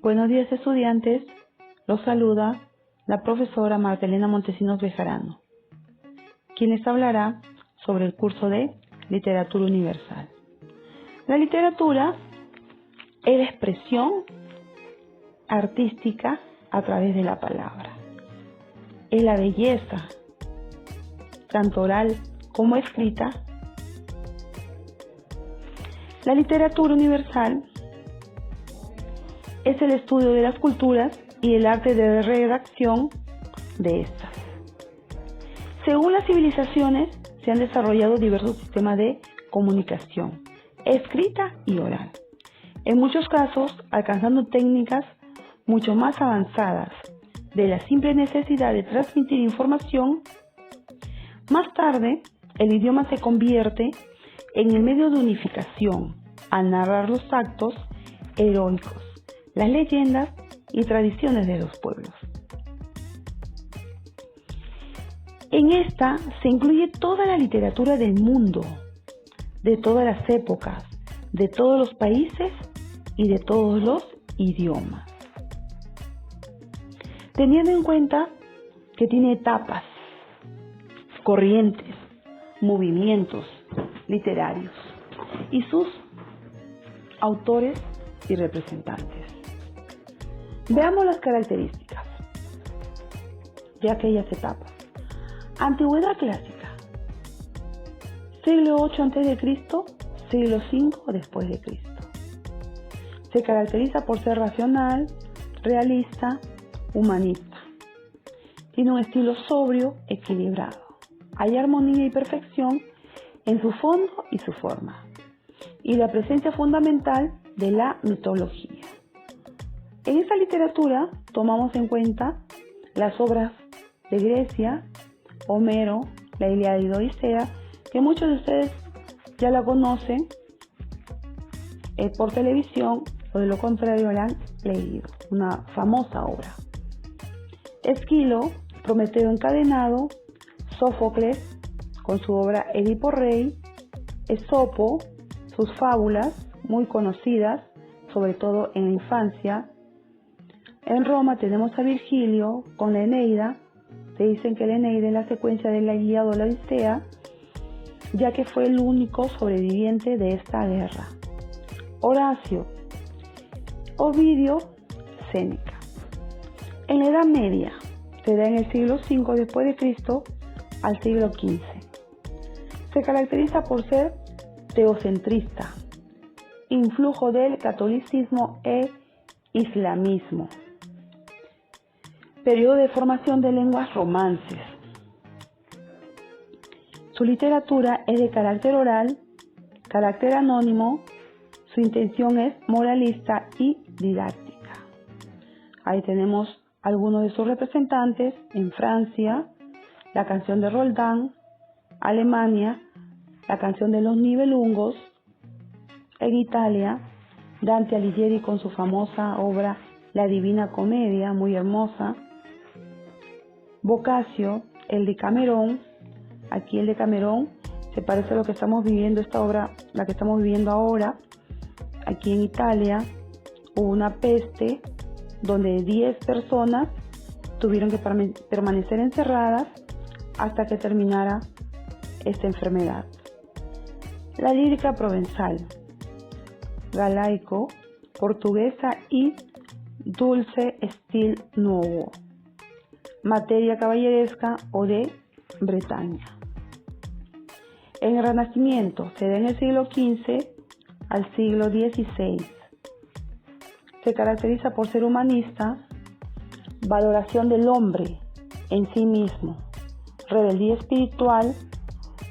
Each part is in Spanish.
Buenos días, estudiantes. Los saluda la profesora Martelena Montesinos Bejarano, quien les hablará sobre el curso de Literatura Universal. La literatura es la expresión artística a través de la palabra. Es la belleza, tanto oral como escrita. La literatura universal es el estudio de las culturas y el arte de redacción de estas. Según las civilizaciones, se han desarrollado diversos sistemas de comunicación, escrita y oral, en muchos casos alcanzando técnicas mucho más avanzadas de la simple necesidad de transmitir información. Más tarde, el idioma se convierte en el medio de unificación al narrar los actos heroicos, las leyendas y tradiciones de los pueblos. En esta se incluye toda la literatura del mundo, de todas las épocas, de todos los países y de todos los idiomas. Teniendo en cuenta que tiene etapas, corrientes, movimientos literarios y sus autores y representantes. Veamos las características de aquellas etapas. Antigüedad clásica, siglo VIII a.C., siglo V después de Cristo. Se caracteriza por ser racional, realista, humanista. Tiene un estilo sobrio, equilibrado. Hay armonía y perfección en su fondo y su forma, y la presencia fundamental de la mitología. En esta literatura tomamos en cuenta las obras de Grecia, Homero, la Ilíada y la Odisea, que muchos de ustedes ya la conocen por televisión o de lo contrario la han leído, una famosa obra. Esquilo, Prometeo encadenado, Sófocles con su obra Edipo Rey, Esopo, sus fábulas muy conocidas, sobre todo en la infancia. En Roma tenemos a Virgilio con la Eneida. Se dicen que la Eneida es la secuencia de la Ilíada o la Odisea, ya que fue el único sobreviviente de esta guerra. Horacio, Ovidio, Séneca. En la Edad Media, se da en el siglo V después de Cristo al siglo XV. Se caracteriza por ser teocentrista, influjo del catolicismo e islamismo. Periodo de formación de lenguas romances. Su literatura es de carácter oral, carácter anónimo. Su intención es moralista y didáctica. Ahí tenemos algunos de sus representantes en Francia, la canción de Roldán, Alemania, la canción de los Nibelungos, en Italia, Dante Alighieri con su famosa obra La Divina Comedia, muy hermosa, Boccaccio, el Decamerón. Aquí el Decamerón se parece a lo que estamos viviendo, esta obra, la que estamos viviendo ahora. Aquí en Italia hubo una peste donde 10 personas tuvieron que permanecer encerradas hasta que terminara esta enfermedad. La lírica provenzal, galaico, portuguesa y dulce style nuevo, materia caballeresca o de Bretaña. En el Renacimiento se da en el siglo XV al siglo XVI. Se caracteriza por ser humanista, valoración del hombre en sí mismo, rebeldía espiritual,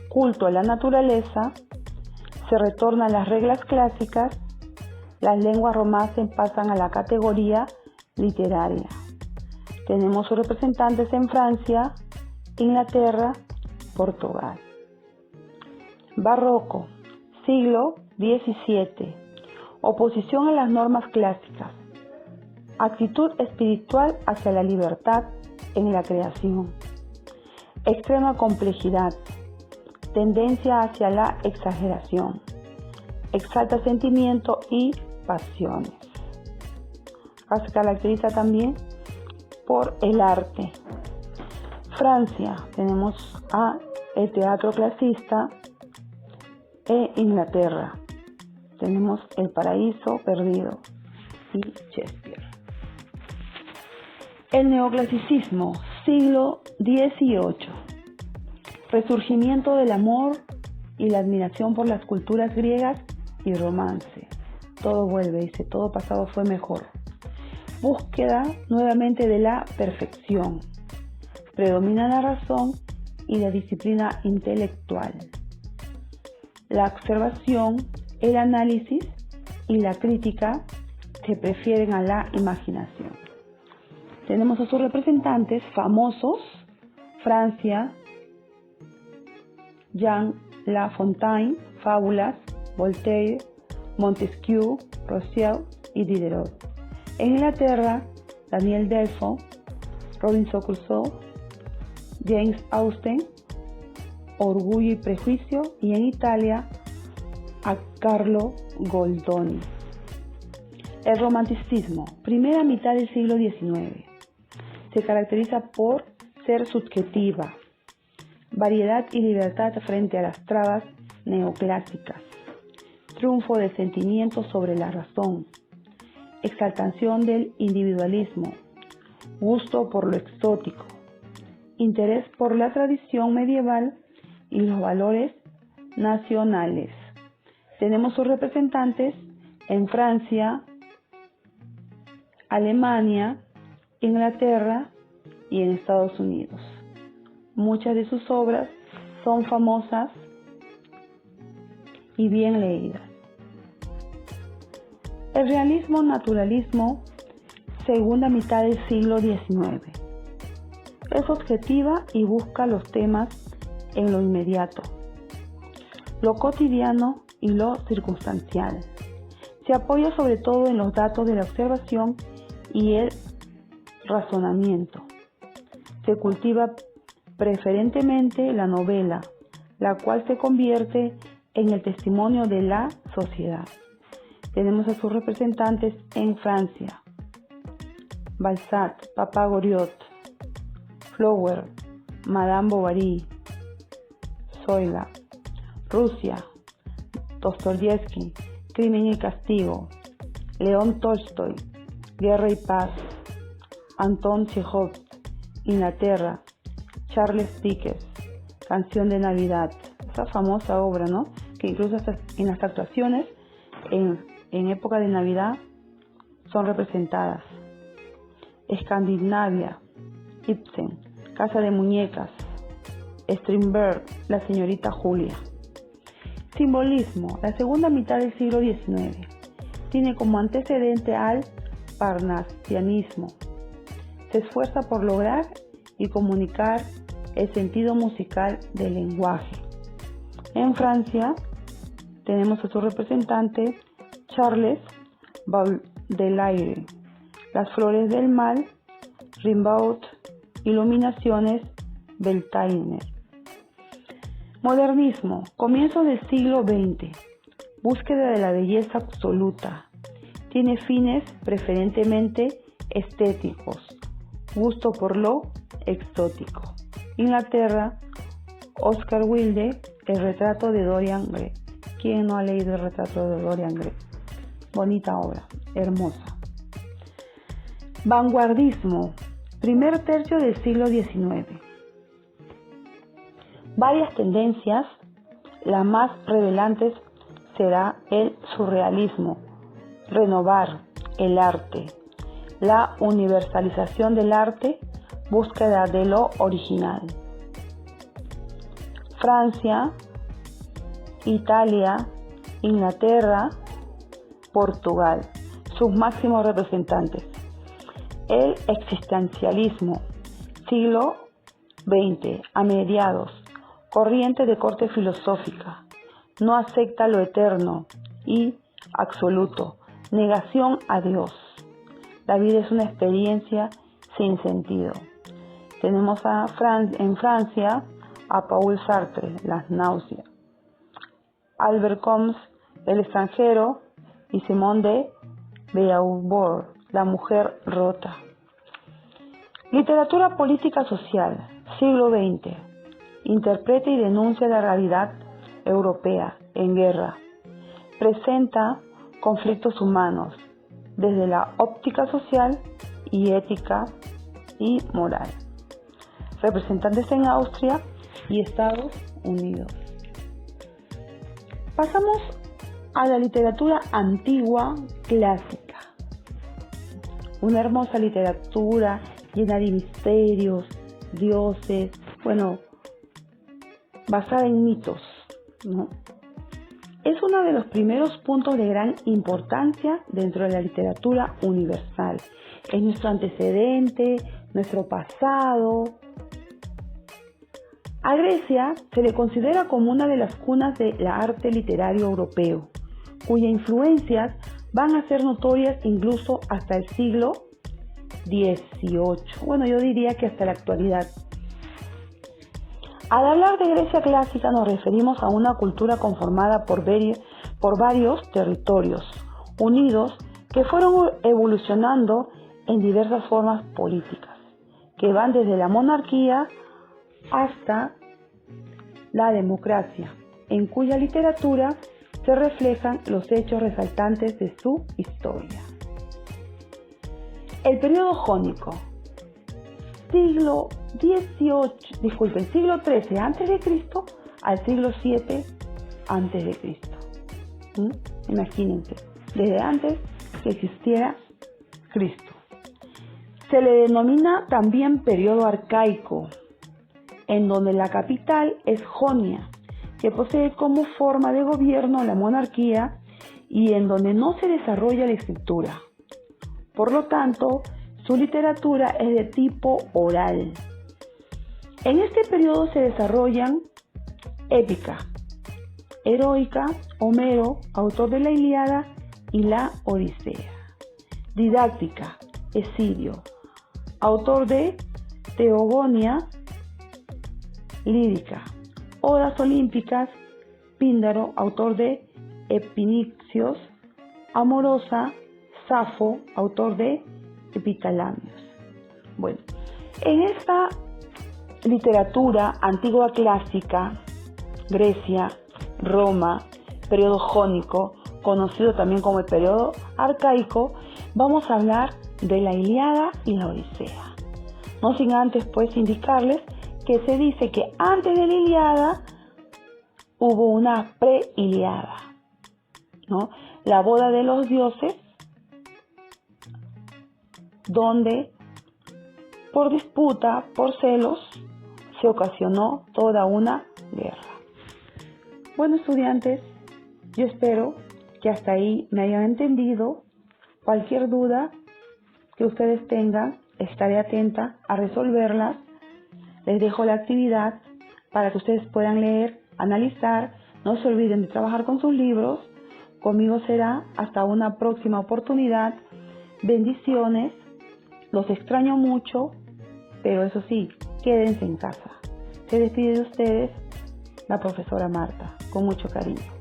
culto a la naturaleza. Se retornan las reglas clásicas, las lenguas romances pasan a la categoría literaria. Tenemos sus representantes en Francia, Inglaterra, Portugal. Barroco, siglo XVII. Oposición a las normas clásicas. Actitud espiritual hacia la libertad en la creación. Extrema complejidad. Tendencia hacia la exageración. Exalta sentimiento y pasiones. Se caracteriza también por el arte. Francia, tenemos el teatro clasista. Inglaterra, tenemos El Paraíso Perdido y Shakespeare. El neoclasicismo, siglo XVIII. Resurgimiento del amor y la admiración por las culturas griegas y romance. Todo vuelve, dice, todo pasado fue mejor. Búsqueda nuevamente de la perfección. Predomina la razón y la disciplina intelectual. La observación, el análisis y la crítica se prefieren a la imaginación. Tenemos a sus representantes famosos: Francia, Jean La Fontaine, Fábulas, Voltaire, Montesquieu, Rousseau y Diderot. En Inglaterra, Daniel Defoe, Robinson Crusoe, James Austen, Orgullo y Prejuicio, y en Italia a Carlo Goldoni. El romanticismo, primera mitad del siglo XIX, se caracteriza por ser subjetiva, variedad y libertad frente a las trabas neoclásicas, triunfo del sentimiento sobre la razón, exaltación del individualismo, gusto por lo exótico, interés por la tradición medieval y los valores nacionales. Tenemos sus representantes en Francia, Alemania, Inglaterra y en Estados Unidos. Muchas de sus obras son famosas y bien leídas. El realismo naturalismo, segunda mitad del siglo XIX. Es objetiva y busca los temas en lo inmediato, lo cotidiano y lo circunstancial. Se apoya sobre todo en los datos de la observación y el razonamiento. Se cultiva preferentemente la novela, la cual se convierte en el testimonio de la sociedad. Tenemos a sus representantes en Francia: Balzac, Papa Goriot, Flaubert, Madame Bovary, Zoila. Rusia: Dostoyevsky, Crimen y Castigo, León Tolstoy, Guerra y Paz, Anton Chejov. Inglaterra: Charles Dickens, Canción de Navidad, esa famosa obra, ¿no? Que incluso hasta en las actuaciones en época de Navidad son representadas. Escandinavia: Ibsen, Casa de Muñecas, Strindberg, La señorita Julia. Simbolismo, la segunda mitad del siglo XIX. Tiene como antecedente al parnasianismo. Se esfuerza por lograr y comunicar el sentido musical del lenguaje. En Francia tenemos a su representante Charles Baudelaire, Las flores del mal, Rimbaud, Iluminaciones, Beltainer. Modernismo, comienzo del siglo XX, búsqueda de la belleza absoluta. Tiene fines preferentemente estéticos, gusto por lo exótico. Inglaterra: Oscar Wilde, El retrato de Dorian Gray. ¿Quién no ha leído El retrato de Dorian Gray? Bonita obra, hermosa. Vanguardismo, primer tercio del siglo XIX. Varias tendencias, las más revelantes será el surrealismo, renovar el arte, la universalización del arte, búsqueda de lo original. Francia, Italia, Inglaterra, Portugal, sus máximos representantes. El existencialismo, siglo XX, a mediados, corriente de corte filosófica, no acepta lo eterno y absoluto, negación a Dios. La vida es una experiencia sin sentido. Tenemos en Francia a Paul Sartre, Las náuseas, Albert Camus, El extranjero, y Simone de Beauvoir, La mujer rota. Literatura política social, siglo XX. Interpreta y denuncia la realidad europea en guerra. Presenta conflictos humanos desde la óptica social y ética y moral. Representantes en Austria y Estados Unidos. Pasamos a la literatura antigua clásica. Una hermosa literatura llena de misterios, dioses, basada en mitos, ¿no? Es uno de los primeros puntos de gran importancia dentro de la literatura universal. Es nuestro antecedente, nuestro pasado. A Grecia se le considera como una de las cunas del arte literario europeo, cuyas influencias van a ser notorias incluso hasta el siglo XVIII. Yo diría que hasta la actualidad. Al hablar de Grecia clásica nos referimos a una cultura conformada por varios territorios unidos que fueron evolucionando en diversas formas políticas, que van desde la monarquía hasta la democracia, en cuya literatura se reflejan los hechos resaltantes de su historia. El periodo jónico, siglo XIII a.C. al siglo VII a.C. Imagínense, desde antes que existiera Cristo. Se le denomina también periodo arcaico, en donde la capital es Jonia, que posee como forma de gobierno la monarquía y en donde no se desarrolla la escritura. Por lo tanto, su literatura es de tipo oral. En este periodo se desarrollan épica, heroica, Homero, autor de la Ilíada y la Odisea. Didáctica, Hesidio, autor de Teogonia lírica. Odas olímpicas, Píndaro, autor de Epinixios. Amorosa, Safo, autor de Epitalamios. En esta literatura antigua clásica, Grecia, Roma, periodo jónico, conocido también como el periodo arcaico, vamos a hablar de la Ilíada y la Odisea. No sin antes indicarles que se dice que antes de la Ilíada hubo una pre-Ilíada, ¿no? La boda de los dioses, donde por disputa, por celos, se ocasionó toda una guerra. Bueno, estudiantes, yo espero que hasta ahí me hayan entendido. Cualquier duda que ustedes tengan, estaré atenta a resolverlas. Les dejo la actividad para que ustedes puedan leer, analizar. No se olviden de trabajar con sus libros. Conmigo será hasta una próxima oportunidad. Bendiciones. Los extraño mucho, pero eso sí, quédense en casa. Se despide de ustedes la profesora Marta, con mucho cariño.